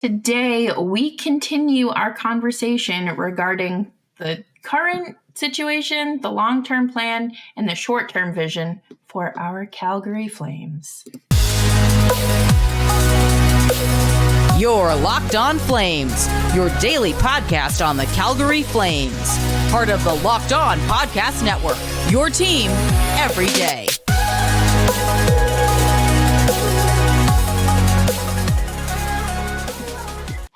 Today, we continue our conversation regarding the current situation, the long-term plan, and the short-term vision for our Calgary Flames. You're Locked On Flames, your daily podcast on the Calgary Flames. Part of the Locked On Podcast Network, your team every day.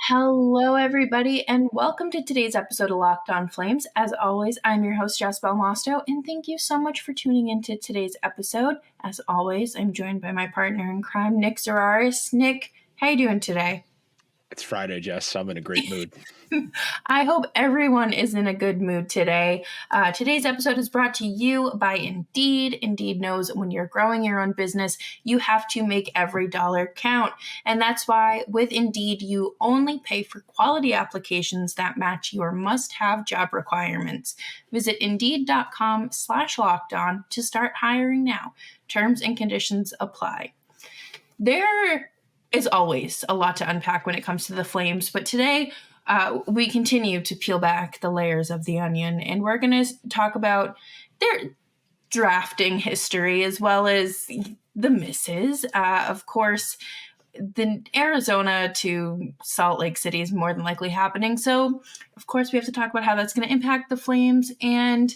Hello, everybody, and welcome to today's episode of Locked On Flames. As always, I'm your host, Jess Belmosto, and thank you so much for tuning into today's episode. As always, I'm joined by my partner in crime, Nick Zararis. Nick, how you doing today? It's Friday, Jess. So I'm in a great mood. I hope everyone is in a good mood today. Today's episode is brought to you by Indeed. Indeed knows when you're growing your own business, you have to make every dollar count. And that's why with Indeed, you only pay for quality applications that match your must-have job requirements. Visit Indeed.com/lockedon to start hiring now. Terms and conditions apply. There is always a lot to unpack when it comes to the Flames, but today we continue to peel back the layers of the onion, and we're going to talk about their drafting history as well as the misses. Of course, the Arizona to Salt Lake City is more than likely happening, so of course we have to talk about how that's going to impact the Flames and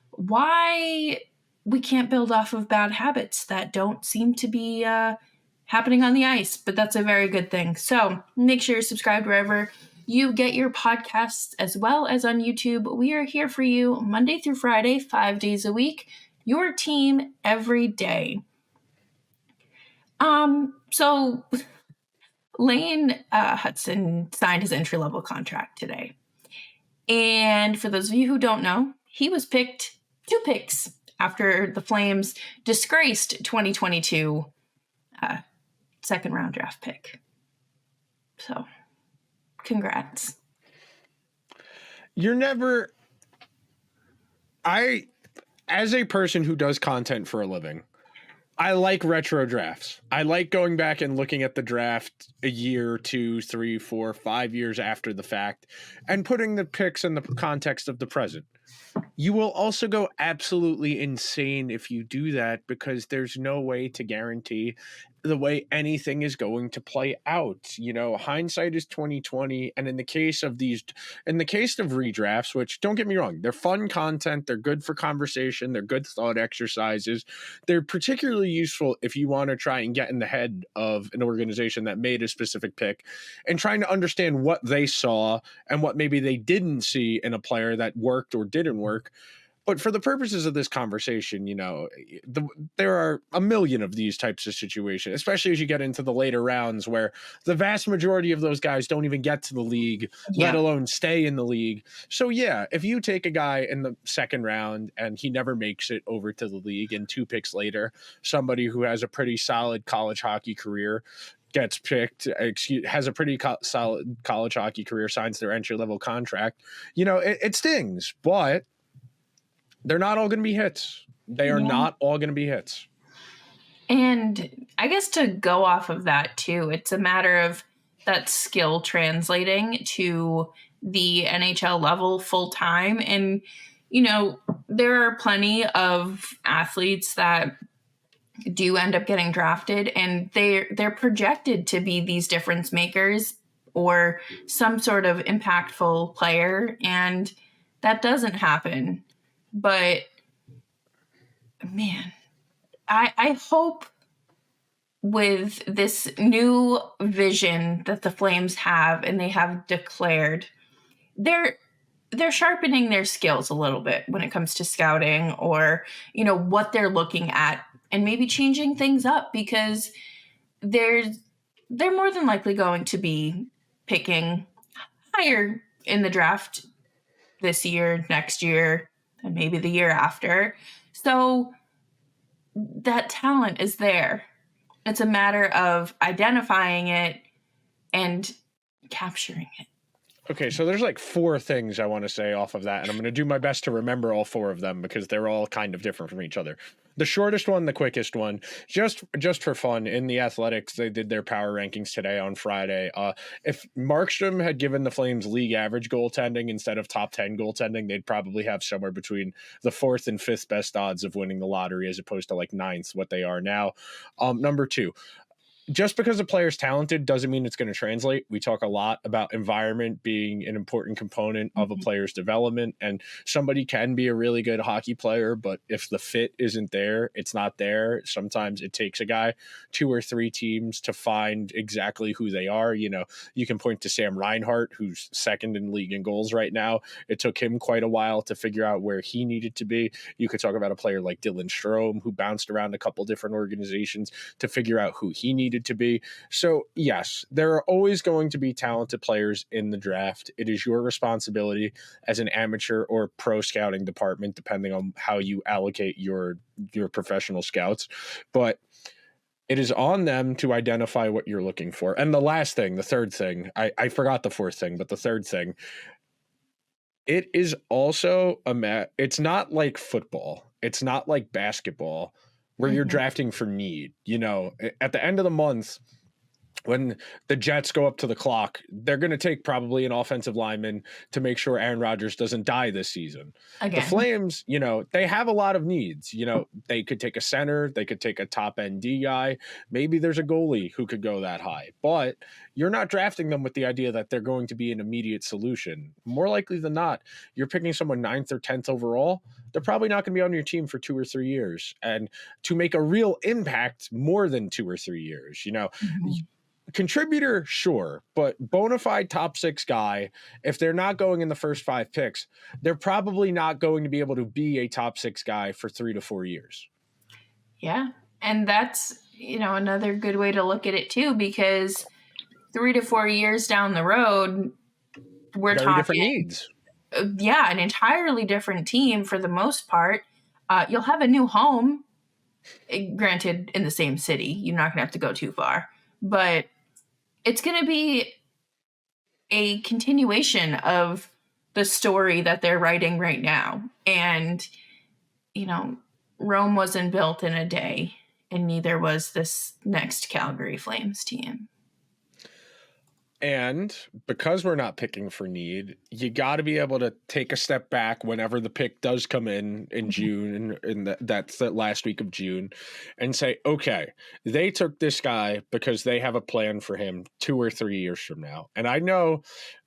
why we can't build off of bad habits that don't seem to be happening on the ice, but that's a very good thing. So make sure you're subscribed wherever you get your podcasts as well as on YouTube. We are here for you Monday through Friday, 5 days a week, your team every day. So Lane Hudson signed his entry-level contract today. And for those of you who don't know, he was picked 2 picks after the Flames disgraced 2022 second round draft pick. So, congrats. As a person who does content for a living, I like retro drafts. I like going back and looking at the draft a year, 2, 3, 4, 5 years after the fact and putting the picks in the context of the present. You will also go absolutely insane if you do that because there's no way to guarantee the way anything is going to play out. You know, hindsight is 2020. And in the case of redrafts, which don't get me wrong, they're fun content. They're good for conversation. They're good thought exercises. They're particularly useful if you want to try and get in the head of an organization that made a specific pick and trying to understand what they saw and what maybe they didn't see in a player that worked or didn't work. But for the purposes of this conversation, you know, there are a million of these types of situations, especially as you get into the later rounds where the vast majority of those guys don't even get to the league, let alone stay in the league. So, yeah, if you take a guy in the second round and he never makes it over to the league and 2 picks later, somebody who has a pretty solid college hockey career gets picked, has a pretty solid college hockey career, signs their entry-level contract, you know, it stings, but they're not all going to be hits. They are not all going to be hits. And I guess to go off of that too, it's a matter of that skill translating to the NHL level full time. And, you know, there are plenty of athletes that do end up getting drafted and they're projected to be these difference makers or some sort of impactful player. And that doesn't happen. But, man, I hope with this new vision that the Flames have and they have declared, they're sharpening their skills a little bit when it comes to scouting or, you know, what they're looking at and maybe changing things up because they're more than likely going to be picking higher in the draft this year, next year, and maybe the year after. So that talent is there. It's a matter of identifying it and capturing it. Okay, so there's like four things I want to say off of that, and I'm going to do my best to remember all four of them because they're all kind of different from each other. The shortest one, the quickest one, just for fun. In the Athletics, they did their power rankings today on Friday. If Markstrom had given the Flames league average goaltending instead of top 10 goaltending, they'd probably have somewhere between the fourth and fifth best odds of winning the lottery, as opposed to like ninth, what they are now. Number two, just because a player's talented doesn't mean it's going to translate. We talk a lot about environment being an important component of a player's development, and somebody can be a really good hockey player, but if the fit isn't there, it's not there. Sometimes it takes a guy, two or three teams to find exactly who they are. You know, you can point to Sam Reinhart, who's second in league in goals right now. It took him quite a while to figure out where he needed to be. You could talk about a player like Dylan Strome, who bounced around a couple different organizations to figure out who he needed to be. So yes, there are always going to be talented players in the draft. It is your responsibility as an amateur or pro scouting department, depending on how you allocate your professional scouts, but it is on them to identify what you're looking for. And the last thing, the third thing, I forgot the fourth thing, but the third thing, it is also it's not like football. It's not like basketball where you're drafting for need. You know, at the end of the month, when the Jets go up to the clock, they're going to take probably an offensive lineman to make sure Aaron Rodgers doesn't die this season. Again. The Flames, you know, they have a lot of needs. You know, they could take a center, they could take a top end D guy. Maybe there's a goalie who could go that high, but you're not drafting them with the idea that they're going to be an immediate solution. More likely than not, you're picking someone 9th or 10th overall. They're probably not going to be on your team for 2 or 3 years, and to make a real impact more than 2 or 3 years, you know, contributor, sure, but bona fide top 6 guy, if they're not going in the first 5 picks, they're probably not going to be able to be a top 6 guy for 3 to 4 years. Yeah. And that's, you know, another good way to look at it too, because 3 to 4 years down the road, we're Very talking different needs. Yeah, an entirely different team for the most part. You'll have a new home, granted in the same city. You're not going to have to go too far, but it's going to be a continuation of the story that they're writing right now. And, you know, Rome wasn't built in a day, and neither was this next Calgary Flames team. And because we're not picking for need, you got to be able to take a step back whenever the pick does come in June, and that's the last week of June, and say, okay, they took this guy because they have a plan for him 2 or 3 years from now. And I know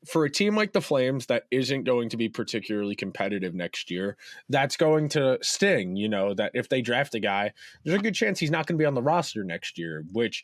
for a team like the Flames that isn't going to be particularly competitive next year, that's going to sting, you know, that if they draft a guy, there's a good chance he's not going to be on the roster next year, which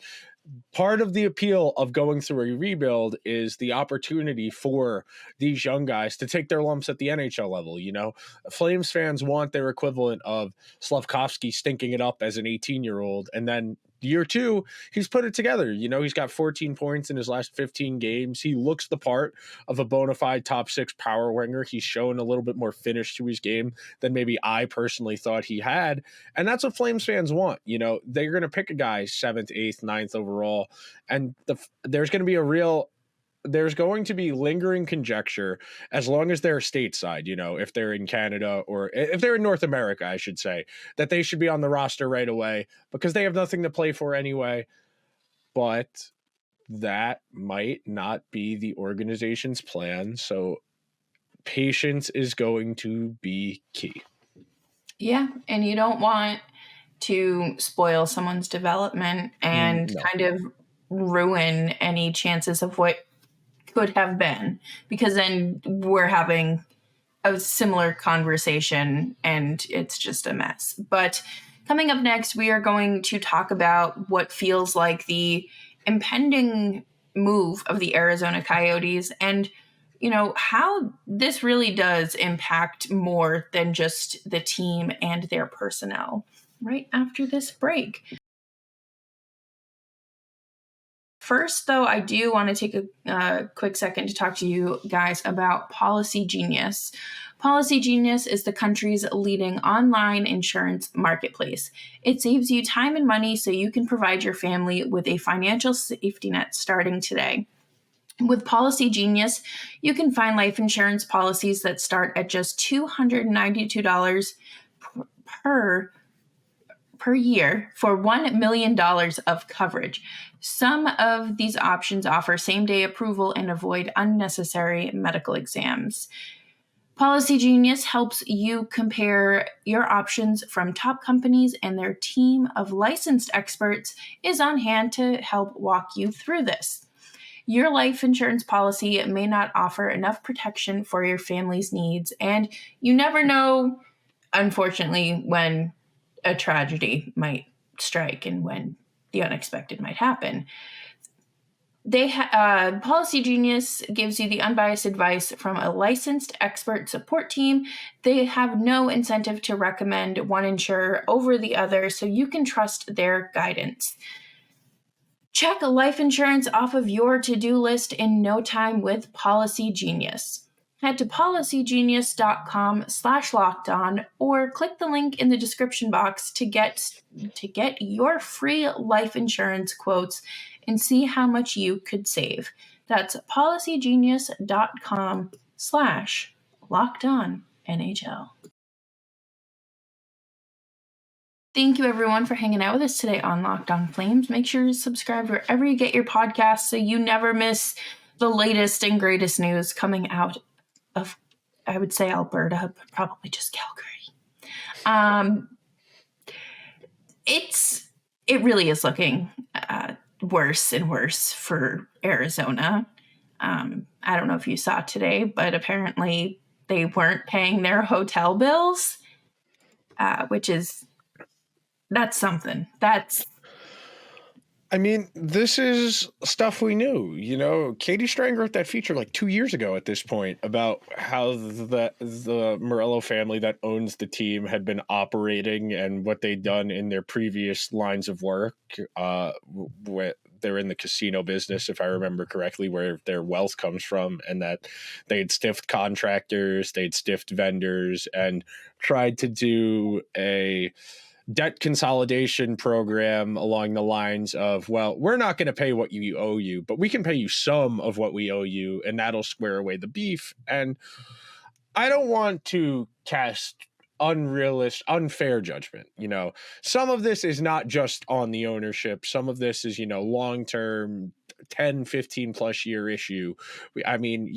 part of the appeal of going through a rebuild is the opportunity for these young guys to take their lumps at the NHL level. You know, Flames fans want their equivalent of Slavkovsky stinking it up as an 18-year-old, and then year 2, he's put it together. You know, he's got 14 points in his last 15 games. He looks the part of a bona fide top 6 power winger. He's shown a little bit more finish to his game than maybe I personally thought he had. And that's what Flames fans want. You know, they're going to pick a guy 7th, 8th, 9th overall. And there's going to be lingering conjecture as long as they're stateside, you know, if they're in Canada or if they're in North America, I should say, that they should be on the roster right away because they have nothing to play for anyway. But that might not be the organization's plan. So patience is going to be key. Yeah. And you don't want to spoil someone's development and kind of ruin any chances of what could have been, because then we're having a similar conversation and it's just a mess. But coming up next, we are going to talk about what feels like the impending move of the Arizona Coyotes and, you know, how this really does impact more than just the team and their personnel right after this break. First, though, I do want to take a quick second to talk to you guys about Policygenius. Policygenius is the country's leading online insurance marketplace. It saves you time and money so you can provide your family with a financial safety net starting today. With Policygenius, you can find life insurance policies that start at just $292 per year for $1 million of coverage. Some of these options offer same-day approval and avoid unnecessary medical exams. Policygenius helps you compare your options from top companies, and their team of licensed experts is on hand to help walk you through this. Your life insurance policy may not offer enough protection for your family's needs, and you never know, unfortunately, when a tragedy might strike and when the unexpected might happen. Policygenius gives you the unbiased advice from a licensed expert support team. They have no incentive to recommend one insurer over the other, so you can trust their guidance. Check life insurance off of your to-do list in no time with Policygenius. Head to policygenius.com/lockedon or click the link in the description box to get your free life insurance quotes and see how much you could save. That's policygenius.com/lockedonnhl. Thank you, everyone, for hanging out with us today on Locked On Flames. Make sure to subscribe wherever you get your podcasts so you never miss the latest and greatest news coming out of, I would say, Alberta, but probably just Calgary. It really is looking worse and worse for Arizona. I don't know if you saw today, but apparently they weren't paying their hotel bills, that's something. I mean, this is stuff we knew. Katie Strang wrote that feature like 2 years ago at this point about how the Morello family that owns the team had been operating and what they'd done in their previous lines of work. They're in the casino business, if I remember correctly, where their wealth comes from, and that they'd stiffed contractors, they'd stiffed vendors, and tried to do a debt consolidation program along the lines of, well, we're not going to pay what you owe you, but we can pay you some of what we owe you, and that'll square away the beef. And I don't want to cast unfair judgment. Some of this is not just on the ownership. Some of this is, long-term 10, 15 plus year issue. I mean,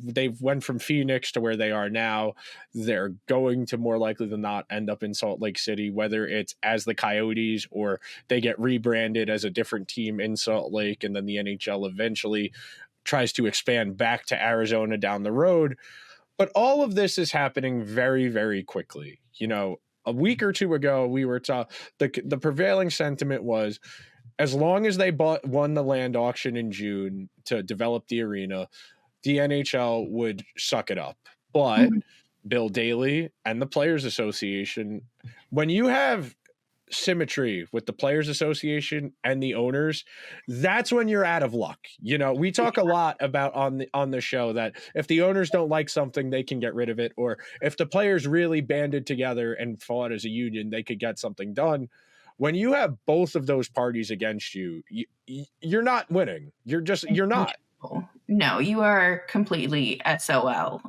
they've went from Phoenix to where they are now. They're going to more likely than not end up in Salt Lake City, whether it's as the Coyotes or they get rebranded as a different team in Salt Lake, and then the NHL eventually tries to expand back to Arizona down the road. But all of this is happening very, very quickly. A week or two ago, we were the prevailing sentiment was, as long as they won the land auction in June to develop the arena, the NHL would suck it up. But Bill Daley and the Players Association, when you have symmetry with the Players Association and the owners, that's when you're out of luck. We talk a lot about on the show that if the owners don't like something, they can get rid of it, or if the players really banded together and fought as a union, they could get something done. When you have both of those parties against you, you're not winning. You're not. No, you are completely SOL.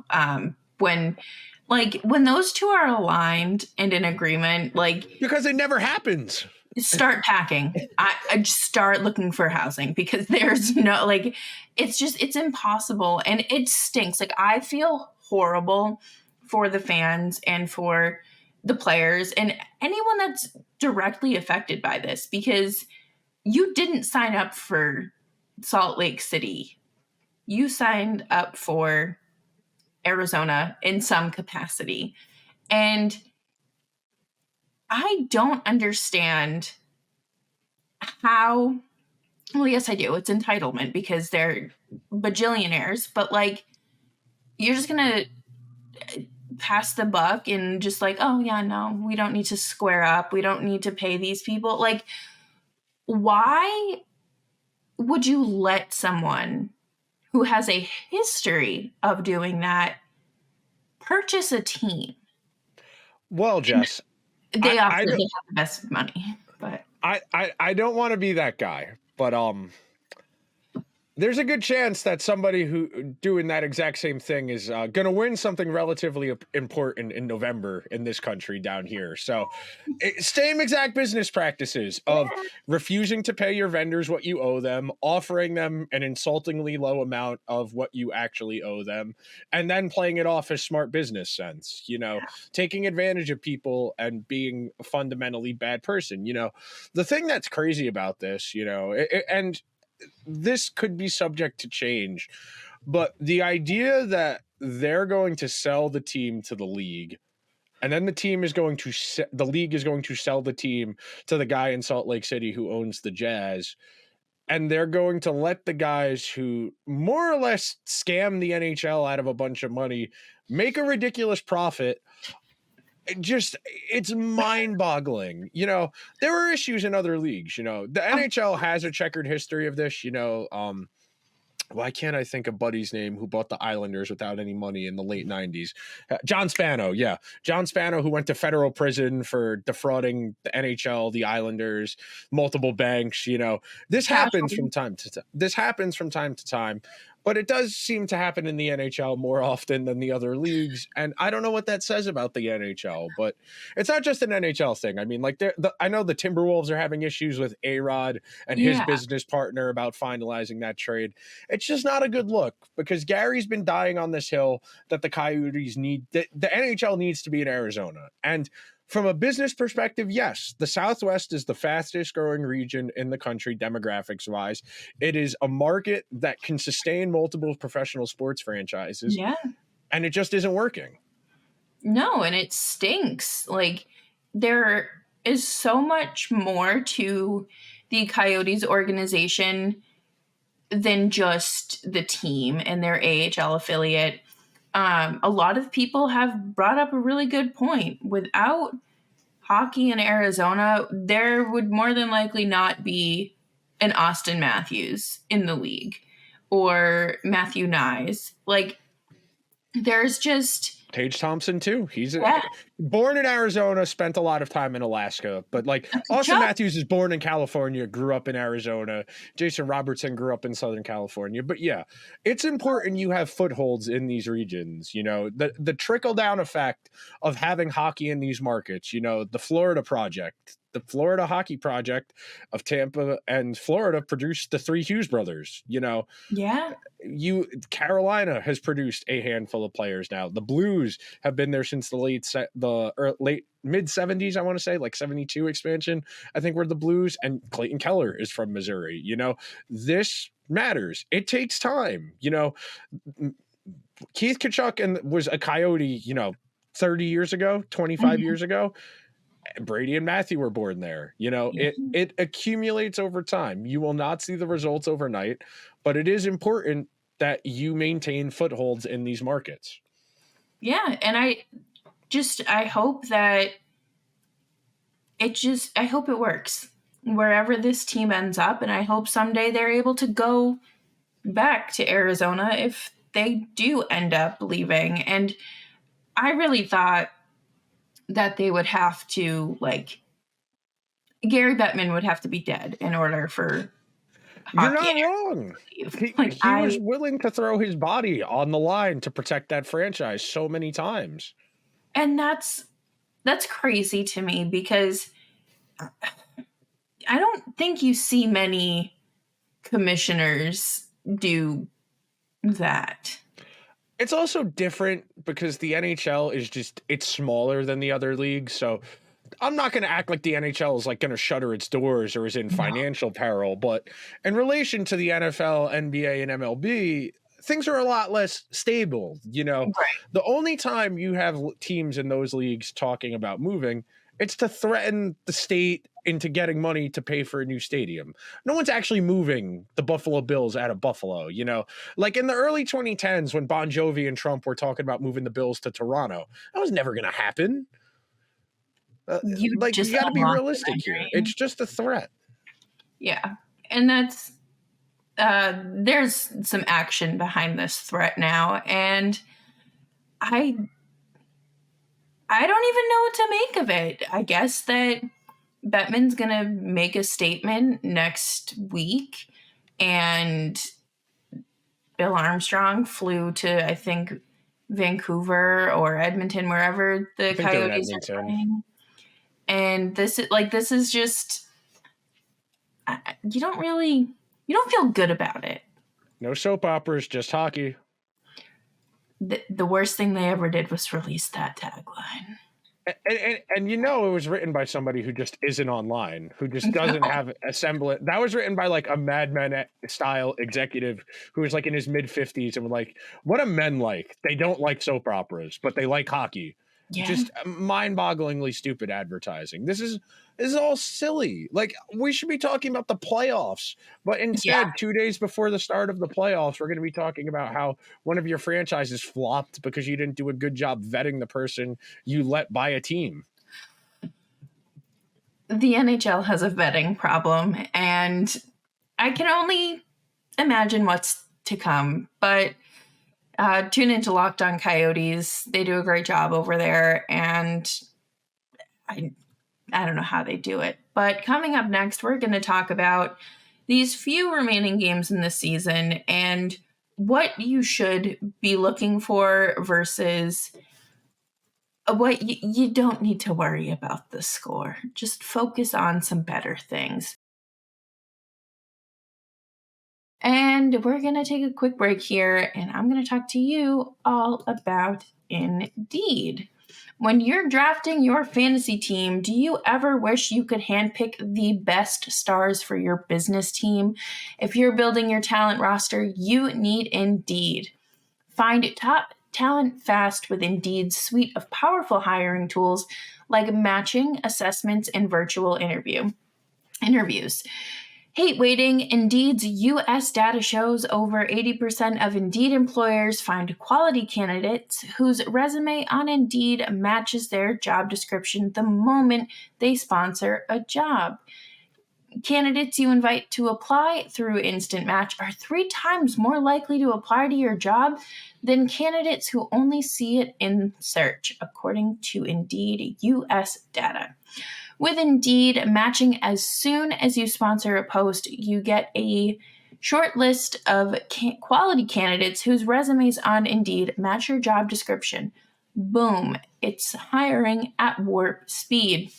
When those two are aligned and in agreement, because it never happens. Start packing. I just start looking for housing, because there's no, it's impossible, and it stinks. I feel horrible for the fans and for the players and anyone that's directly affected by this, because you didn't sign up for Salt Lake City. You signed up for Arizona in some capacity. And I don't understand how, well, yes, I do. It's entitlement because they're bajillionaires, but you're just going to pass the buck and just oh yeah, no, we don't need to square up. We don't need to pay these people. Why would you let someone who has a history of doing that purchase a team? Well, Jess, they have the best money, but I don't want to be that guy, but there's a good chance that somebody who doing that exact same thing is going to win something relatively important in November in this country down here. So, same exact business practices of refusing to pay your vendors what you owe them, offering them an insultingly low amount of what you actually owe them, and then playing it off as smart business sense, taking advantage of people and being a fundamentally bad person. The thing that's crazy about this, and this could be subject to change, but the idea that they're going to sell the team to the league, and then the league is going to sell the team to the guy in Salt Lake City who owns the Jazz, and they're going to let the guys who more or less scam the NHL out of a bunch of money make a ridiculous profit. It's mind-boggling. There are issues in other leagues. The NHL has a checkered history of this. Why can't I think of Buddy's name who bought the Islanders without any money in the late 90s? John Spano, yeah. John Spano, who went to federal prison for defrauding the NHL, the Islanders, multiple banks. This happens from time to time. But it does seem to happen in the NHL more often than the other leagues. And I don't know what that says about the NHL, but it's not just an NHL thing. I mean, I know the Timberwolves are having issues with A-Rod and his business partner about finalizing that trade. It's just not a good look because Gary's been dying on this hill that the Coyotes the NHL needs to be in Arizona. And from a business perspective, yes, the Southwest is the fastest growing region in the country demographics wise. It is a market that can sustain multiple professional sports franchises. Yeah. And it just isn't working. No, and it stinks. There is so much more to the Coyotes organization than just the team and their AHL affiliate. A lot of people have brought up a really good point. Without hockey in Arizona, there would more than likely not be an Austin Matthews in the league or Matthew Nyes. There's just Tage Thompson too. He's born in Arizona, spent a lot of time in Alaska, but Austin Matthews is born in California, grew up in Arizona. Jason Robertson grew up in Southern California. But yeah, it's important you have footholds in these regions. The trickle down effect of having hockey in these markets. The Florida Project. The Florida Hockey Project of Tampa and Florida produced the three Hughes brothers. Carolina has produced a handful of players now. The Blues have been there since the late mid 70s, I want to say, 72 expansion, I think, were the Blues, and Clayton Keller is from Missouri. This matters. It takes time. Keith Tkachuk was a Coyote, 30 years ago, 25 years ago. Brady and Matthew were born there. It accumulates over time. You will not see the results overnight, but it is important that you maintain footholds in these markets. Yeah, and I hope that I hope it works wherever this team ends up, and I hope someday they're able to go back to Arizona if they do end up leaving. And I really thought that they would have to, Gary Bettman would have to be dead in order for hockey. You're not wrong. He was willing to throw his body on the line to protect that franchise so many times. And that's crazy to me because I don't think you see many commissioners do that. It's also different because the NHL it's smaller than the other leagues. So I'm not going to act like the NHL is going to shutter its doors or is in financial peril. But in relation to the NFL, NBA, and MLB, things are a lot less stable. Right. The only time you have teams in those leagues talking about moving, it's to threaten the state into getting money to pay for a new stadium. No one's actually moving the Buffalo Bills out of Buffalo, in the early 2010s when Bon Jovi and Trump were talking about moving the Bills to Toronto. That was never going to happen. You got to be realistic here. It's just a threat. Yeah. And that's, there's some action behind this threat now. And I don't even know what to make of it. I guess that Bettman's going to make a statement next week, and Bill Armstrong flew to, I think, Vancouver or Edmonton, wherever the I think they're in Coyotes are Edmonton. playing. And this is just, you don't feel good about it. No soap operas, just hockey. The worst thing they ever did was release that tagline. And it was written by somebody who just isn't online, who just doesn't have a semblance. That was written by like a Mad Men style executive who was like in his mid 50s and was like, what do men like? They don't like soap operas, but they like hockey. Yeah. Just mind-bogglingly stupid advertising. This is all silly. Like, we should be talking about the playoffs, but instead, 2 days before the start of the playoffs, we're going to be talking about how one of your franchises flopped because you didn't do a good job vetting the person you let buy a team. The NHL has a vetting problem, and I can only imagine what's to come, but tune into Locked On Coyotes. They do a great job over there, and I don't know how they do it. But coming up next, we're going to talk about these few remaining games in the season and what you should be looking for versus what you don't need to worry about the score. Just focus on some better things. And we're going to take a quick break here, and I'm going to talk to you all about Indeed. When you're drafting your fantasy team, do you ever wish you could handpick the best stars for your business team? If you're building your talent roster, you need Indeed. Find top talent fast with Indeed's suite of powerful hiring tools like matching, assessments, and virtual interviews. Hate waiting. Indeed's U.S. data shows over 80% of Indeed employers find quality candidates whose resume on Indeed matches their job description the moment they sponsor a job. Candidates you invite to apply through Instant Match are 3 times more likely to apply to your job than candidates who only see it in search, according to Indeed U.S. data. With Indeed matching as soon as you sponsor a post, you get a short list of quality candidates whose resumes on Indeed match your job description. Boom, it's hiring at warp speed.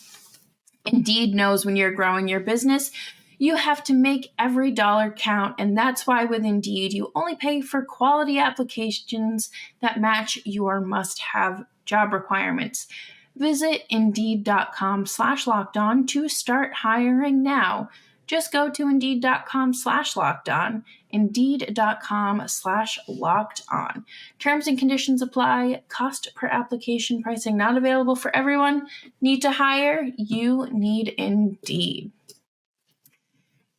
Indeed knows when you're growing your business, you have to make every dollar count, and that's why with Indeed, you only pay for quality applications that match your must-have job requirements. Visit Indeed.com/lockedon to start hiring now. Just go to Indeed.com/lockedon, Indeed.com/lockedon. Terms and conditions apply. Cost per application pricing not available for everyone. Need to hire? You need Indeed.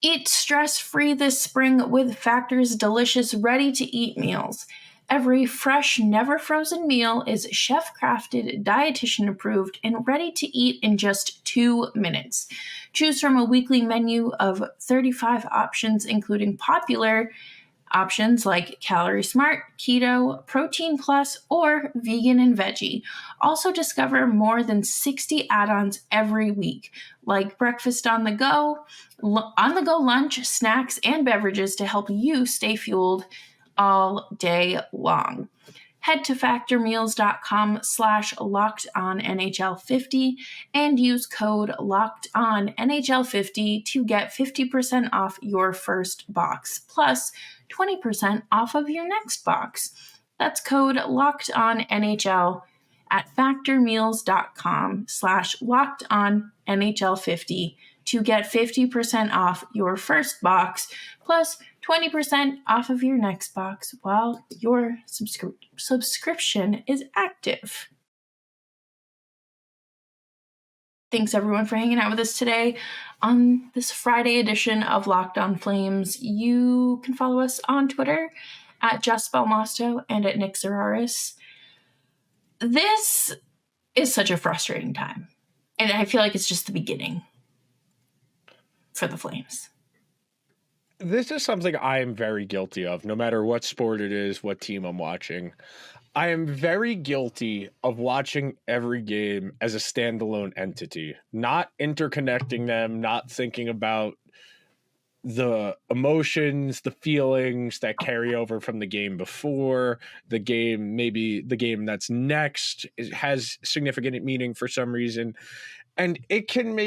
Eat stress-free this spring with Factor's delicious ready-to-eat meals. Every fresh, never-frozen meal is chef-crafted, dietitian-approved, and ready to eat in just 2 minutes. Choose from a weekly menu of 35 options, including popular options like Calorie Smart, Keto, Protein Plus, or Vegan and Veggie. Also discover more than 60 add-ons every week, like breakfast on the go lunch, snacks, and beverages to help you stay fueled all day long. Head to factormeals.com/lockedonnhl50 and use code LOCKEDONNHL50 to get 50% off your first box, plus 20% off of your next box. That's code LOCKEDONNHL at factormeals.com/lockedonnhl50 to get 50% off your first box, plus 20% off of your next box while your subscription is active. Thanks everyone for hanging out with us today on this Friday edition of Locked On Flames. You can follow us on Twitter at Just Belmosto and at Nick Zararis. This is such a frustrating time, and I feel like it's just the beginning for the Flames. This is something I am very guilty of, no matter what sport it is, what team I'm watching. I am very guilty of watching every game as a standalone entity, not interconnecting them, not thinking about the emotions, the feelings that carry over from the game before, the game, maybe the game that's next, has significant meaning for some reason. And it can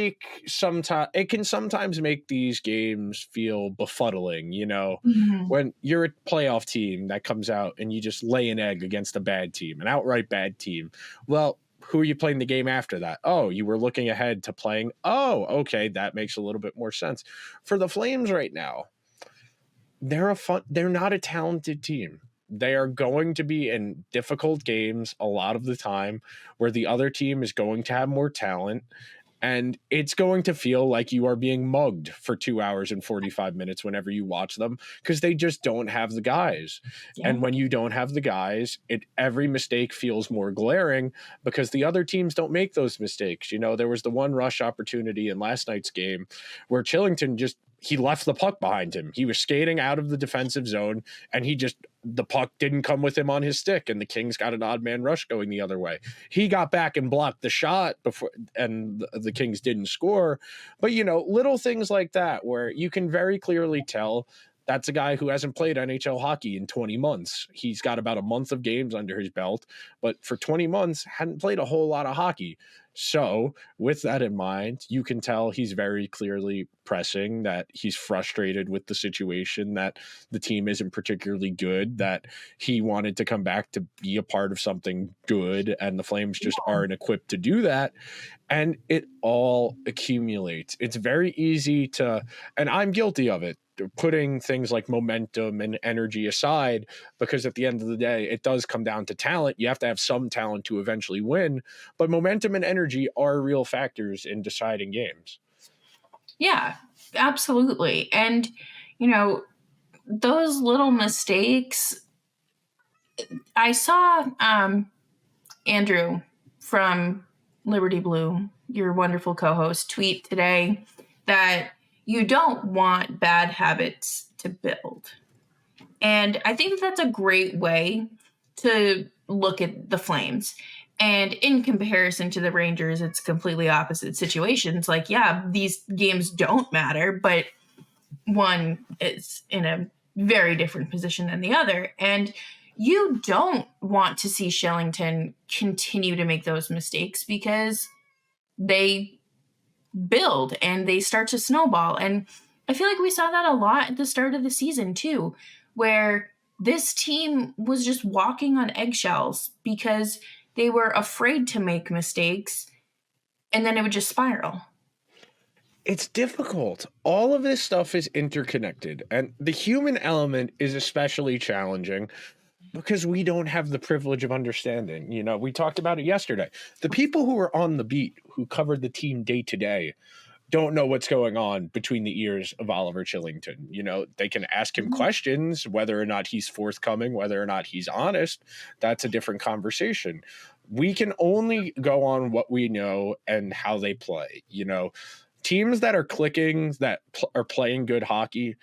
sometimes make these games feel befuddling, Mhm. when you're a playoff team that comes out and you just lay an egg against a bad team, an outright bad team. Well, who are you playing the game after that? Oh, you were looking ahead to playing. Oh, okay, that makes a little bit more sense. For the Flames right now, they're not a talented team. They are going to be in difficult games a lot of the time where the other team is going to have more talent, and it's going to feel like you are being mugged for 2 hours and 45 minutes whenever you watch them, because they just don't have the guys. Yeah. And when you don't have the guys, every mistake feels more glaring because the other teams don't make those mistakes. There was the one rush opportunity in last night's game where Chillington he left the puck behind him. He was skating out of the defensive zone, and the puck didn't come with him on his stick, and the Kings got an odd man rush going the other way. He got back and blocked the shot before, and the Kings didn't score. But, little things like that where you can very clearly tell that's a guy who hasn't played NHL hockey in 20 months. He's got about a month of games under his belt, but for 20 months, hadn't played a whole lot of hockey. So with that in mind, you can tell he's very clearly pressing, that he's frustrated with the situation, that the team isn't particularly good, that he wanted to come back to be a part of something good, and the Flames just aren't equipped to do that. And it all accumulates. It's very easy to, and I'm guilty of it, putting things like momentum and energy aside, because at the end of the day, it does come down to talent. You have to have some talent to eventually win, but momentum and energy are real factors in deciding games. Yeah, absolutely. And, those little mistakes, I saw Andrew from Liberty Blue, your wonderful co-host, tweet today that you don't want bad habits to build. And I think that's a great way to look at the Flames. And in comparison to the Rangers, it's completely opposite situations. Like, yeah, these games don't matter, but one is in a very different position than the other. And you don't want to see Shillington continue to make those mistakes, because they build and they start to snowball. And I feel like we saw that a lot at the start of the season too, where this team was just walking on eggshells because they were afraid to make mistakes, and then it would just spiral. It's difficult. All of this stuff is interconnected, and the human element is especially challenging because we don't have the privilege of understanding. We talked about it yesterday. The people who are on the beat, who covered the team day to day, don't know what's going on between the ears of Oliver Chillington. They can ask him questions, whether or not he's forthcoming, whether or not he's honest. That's a different conversation. We can only go on what we know and how they play. Teams that are clicking, that are playing good hockey,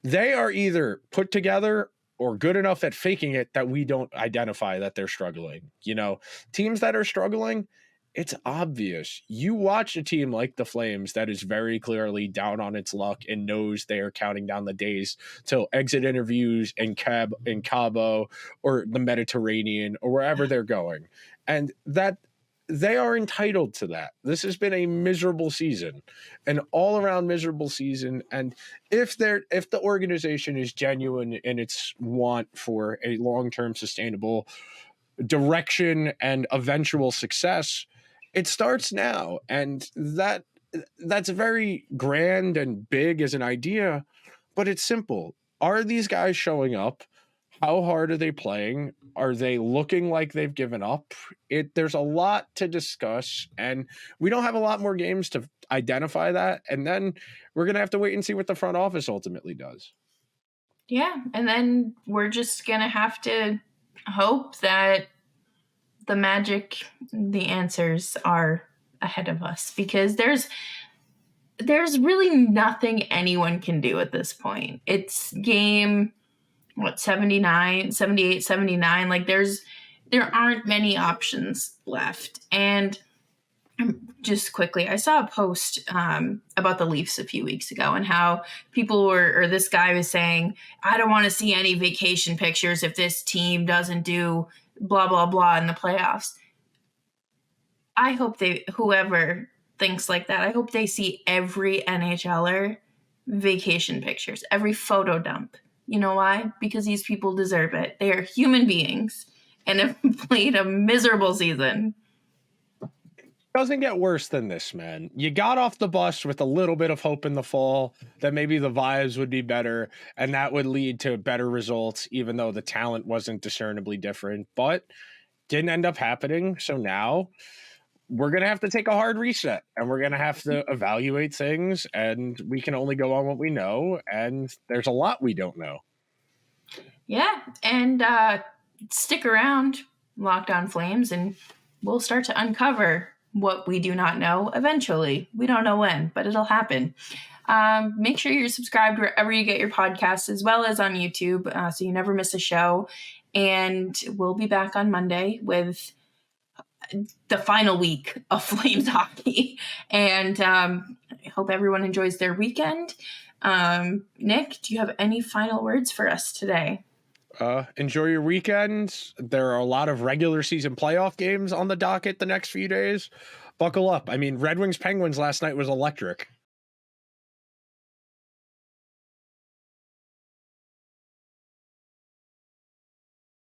they are either put together or good enough at faking it that we don't identify that they're struggling. Teams that are struggling, it's obvious. You watch a team like the Flames that is very clearly down on its luck and knows they are counting down the days till exit interviews in Cabo or the Mediterranean or wherever they're going. And that they are entitled to that. This has been a miserable season, an all-around miserable season. And if the organization is genuine in its want for a long-term sustainable direction and eventual success, it starts now. And that's very grand and big as an idea, but it's simple. Are these guys showing up? How hard are they playing? Are they looking like they've given up? There's a lot to discuss, and we don't have a lot more games to identify that. And then we're going to have to wait and see what the front office ultimately does. Yeah, and then we're just going to have to hope that the answers are ahead of us, because there's really nothing anyone can do at this point. It's game 78, 79. Like there aren't many options left. And Just quickly, I saw a post about the Leafs a few weeks ago and how people were, or this guy was saying, I don't want to see any vacation pictures if this team doesn't do blah, blah, blah in the playoffs. I hope whoever thinks like that, I hope they see every NHLer vacation pictures, every photo dump. You know why? Because these people deserve it. They are human beings and have played a miserable season. Doesn't get worse than this, man. You got off the bus with a little bit of hope in the fall that maybe the vibes would be better and that would lead to better results, even though the talent wasn't discernibly different, but didn't end up happening. So now we're going to have to take a hard reset and we're going to have to evaluate things, and we can only go on what we know. And there's a lot we don't know. Yeah. And stick around, Locked On Flames, and we'll start to uncover what we do not know eventually. We don't know when, but it'll happen. Make sure you're subscribed wherever you get your podcasts, as well as on YouTube, so you never miss a show. And we'll be back on Monday with the final week of Flames hockey. And I hope everyone enjoys their weekend. Nick, do you have any final words for us today? Enjoy your weekend. There are a lot of regular season playoff games on the docket the next few days. Buckle up. I mean, Red Wings Penguins last night was electric.